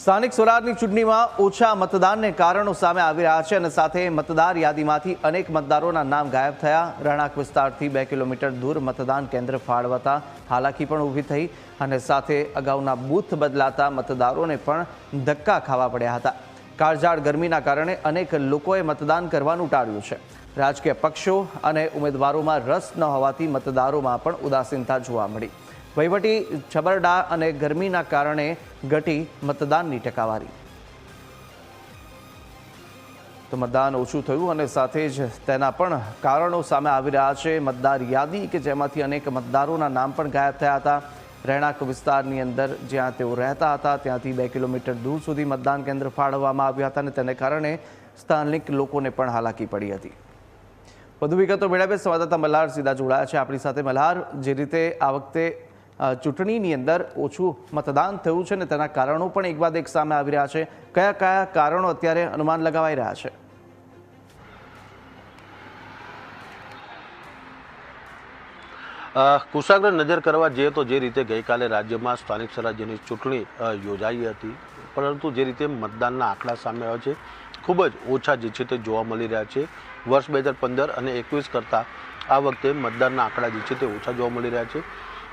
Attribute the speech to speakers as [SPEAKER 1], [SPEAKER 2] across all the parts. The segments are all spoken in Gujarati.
[SPEAKER 1] સ્થાનિક સ્વરાજની ચૂંટણીમાં ઓછા મતદાનને કારણો સામે આવી રહ્યા છે અને સાથે મતદાર યાદીમાંથી અનેક મતદારોના નામ ગાયબ થયા. રહેણાંક વિસ્તારથી 2 કિલોમીટર દૂર મતદાન કેન્દ્ર ફાળવતા હાલાકી પણ ઊભી થઈ અને સાથે અગાઉના બૂથ બદલાતા મતદારોને પણ ધક્કા ખાવા પડ્યા હતા. કાળઝાળ ગરમીના કારણે અનેક લોકોએ મતદાન કરવાનું ટાળ્યું છે. રાજકીય પક્ષો અને ઉમેદવારોમાં રસ ન હોવાથી મતદારોમાં પણ ઉદાસીનતા જોવા મળી. વહીવટી છબરડા અને ગરમીના કારણે ઘટી મતદાનની ટકાવારી. તો મતદાન ઓછું થયું અને સાથે જ તેના પણ કારણો સામે આવી રહ્યા છે. મતદાર યાદી કે જેમાંથી અનેક મતદારોના નામ પણ ગાયબ થયા હતા. રહેણાંક વિસ્તારની અંદર જ્યાં તેઓ રહેતા હતા ત્યાંથી 2 કિલોમીટર દૂર સુધી મતદાન કેન્દ્ર ફાળવવામાં આવ્યા હતા અને તેને કારણે સ્થાનિક લોકોને પણ હાલાકી પડી હતી. વધુ વિગતો મેળવે સંવાદદાતા મલ્હાર સીધા જોડાયા છે આપણી સાથે. મલ્હાર, જે રીતે આ વખતે ચૂંટણીની અંદર ઓછું મતદાન થયું છે ને તેના કારણો પણ એક બાદ એક સામે આવી રહ્યા છે, કયા કયા કારણો અત્યારે અનુમાન લગાવાઈ રહ્યા છે?
[SPEAKER 2] કુશાગ્ર નજર કરવા જઈએ તો જે રીતે ગઈકાલે રાજ્યમાં સ્થાનિક સ્વરાજ્યની ચૂંટણી યોજાઈ હતી, પરંતુ જે રીતે મતદાનના આંકડા સામે આવ્યા છે ખૂબ જ ઓછા જે છે તે જોવા મળી રહ્યા છે. વર્ષ 2015 અને 21 કરતાં આ વખતે મતદાનના આંકડા જે છે તે ઓછા જોવા મળી રહ્યા છે.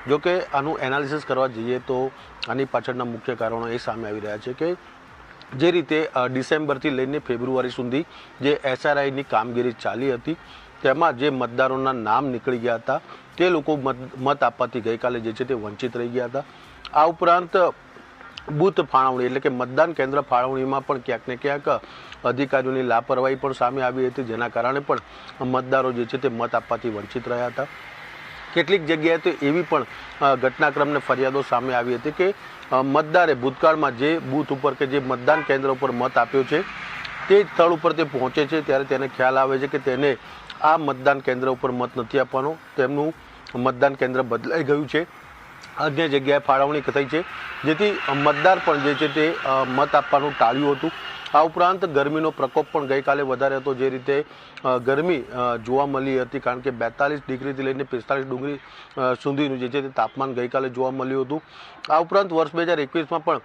[SPEAKER 2] જોકે આનું એનાલિસિસ કરવા જઈએ તો આની પાછળના મુખ્ય કારણો એ સામે આવી રહ્યા છે કે જે રીતે ડિસેમ્બરથી લઈને ફેબ્રુઆરી સુધી જે SRIની કામગીરી ચાલી હતી તેમાં જે મતદારોના નામ નીકળી ગયા હતા તે લોકો મત આપવાથી ગઈકાલે જે છે તે વંચિત રહી ગયા હતા. આ ઉપરાંત બૂથ ફાળવણી એટલે કે મતદાન કેન્દ્ર ફાળવણીમાં પણ ક્યાંક ને ક્યાંક અધિકારીઓની લાપરવાહી પણ સામે આવી હતી, જેના કારણે પણ મતદારો જે છે તે મત આપવાથી વંચિત રહ્યા હતા. કેટલીક જગ્યાએ તો એવી પણ ઘટનાક્રમને ફરિયાદો સામે આવી હતી કે મતદારે ભૂતકાળમાં જે બૂથ ઉપર કે જે મતદાન કેન્દ્ર ઉપર મત આપ્યો છે તે સ્થળ ઉપર તે પહોંચે છે ત્યારે તેને ખ્યાલ આવે છે કે તેને આ મતદાન કેન્દ્ર ઉપર મત નથી આપવાનો, તેમનું મતદાન કેન્દ્ર બદલાઈ ગયું છે, અન્ય જગ્યાએ ફાળવણી થઈ છે, જેથી મતદાર પણ જે છે તે મત આપવાનું ટાળ્યું હતું. આ ઉપરાંત ગરમીનો પ્રકોપ પણ ગઈકાલે વધારે હતો. જે રીતે ગરમી જોવા મળી હતી, કારણ કે 42 ડિગ્રીથી લઈને 45 ડિગ્રી સુધીનું જે છે તે તાપમાન ગઈકાલે જોવા મળ્યું હતું. આ ઉપરાંત વર્ષ 2021માં પણ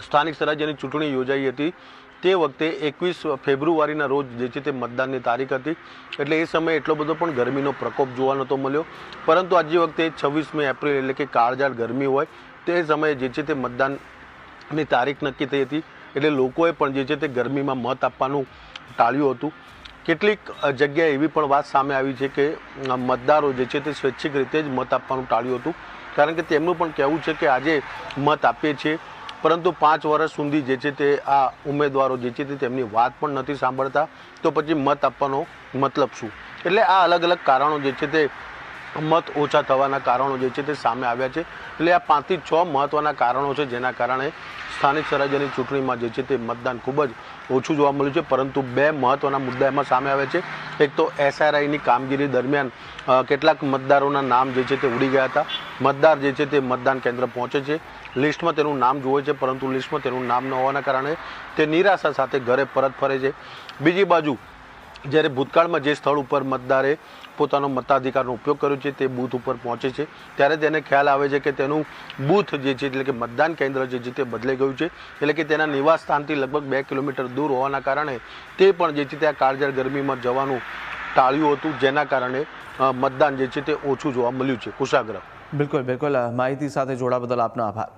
[SPEAKER 2] સ્થાનિક સ્વરાજ્યની ચૂંટણી યોજાઈ હતી. તે વખતે 21 ફેબ્રુઆરીના રોજ જે છે તે મતદાનની તારીખ હતી, એટલે એ સમયે એટલો બધો પણ ગરમીનો પ્રકોપ જોવા નહોતો મળ્યો. પરંતુ આજે વખતે 26મી એપ્રિલ એટલે કે કાળઝાળ ગરમી હોય તે સમયે જે છે તે મતદાનની તારીખ નક્કી થઈ હતી, એટલે લોકોએ પણ જે છે તે ગરમીમાં મત આપવાનું ટાળ્યું હતું. કેટલીક જગ્યાએ એવી પણ વાત સામે આવી છે કે મતદારો જે છે તે સ્વૈચ્છિક રીતે જ મત આપવાનું ટાળ્યું હતું, કારણ કે તેમનું પણ કહેવું છે કે આજે મત આપીએ છીએ પરંતુ 5 વર્ષ સુધી જે છે તે આ ઉમેદવારો જે છે તે તેમની વાત પણ નથી સાંભળતા, તો પછી મત આપવાનો મતલબ શું? એટલે આ અલગ અલગ કારણો જે છે તે મત ઓછા થવાના કારણો જે છે તે સામે આવ્યા છે. એટલે આ 5 થી 6 મહત્વના કારણો છે જેના કારણે સ્થાનિક સ્વરાજ્યની ચૂંટણીમાં જે છે તે મતદાન ખૂબ જ ઓછું જોવા મળ્યું છે. પરંતુ 2 મહત્વના મુદ્દા એમાં સામે આવે છે. એક તો SRIની કામગીરી દરમિયાન કેટલાક મતદારોના નામ જે છે તે ઉડી ગયા હતા. મતદાર જે છે તે મતદાન કેન્દ્ર પહોંચે છે, લિસ્ટમાં તેનું નામ જોવે છે, પરંતુ લિસ્ટમાં તેનું નામ ન હોવાના કારણે તે નિરાશા સાથે ઘરે પરત ફરે છે. બીજી બાજુ જ્યારે ભૂતકાળમાં જે સ્થળ ઉપર મતદારે પોતાનો મતાધિકારનો ઉપયોગ કર્યો છે તે બૂથ ઉપર પહોંચે છે ત્યારે તેને ખ્યાલ આવે છે કે તેનું બૂથ જે છે એટલે કે મતદાન કેન્દ્ર જે છે તે બદલાઈ ગયું છે, એટલે કે તેના નિવાસ સ્થાનથી લગભગ 2 કિલોમીટર દૂર હોવાના કારણે તે પણ જે છે તે આ કાળઝાળ ગરમીમાં જવાનું ટાળ્યું હતું, જેના કારણે મતદાન જે છે તે ઓછું જોવા મળ્યું છે. કુશાગ્ર.
[SPEAKER 1] બિલકુલ બિલકુલ, માહિતી સાથે જોડા બદલ આપનો આભાર.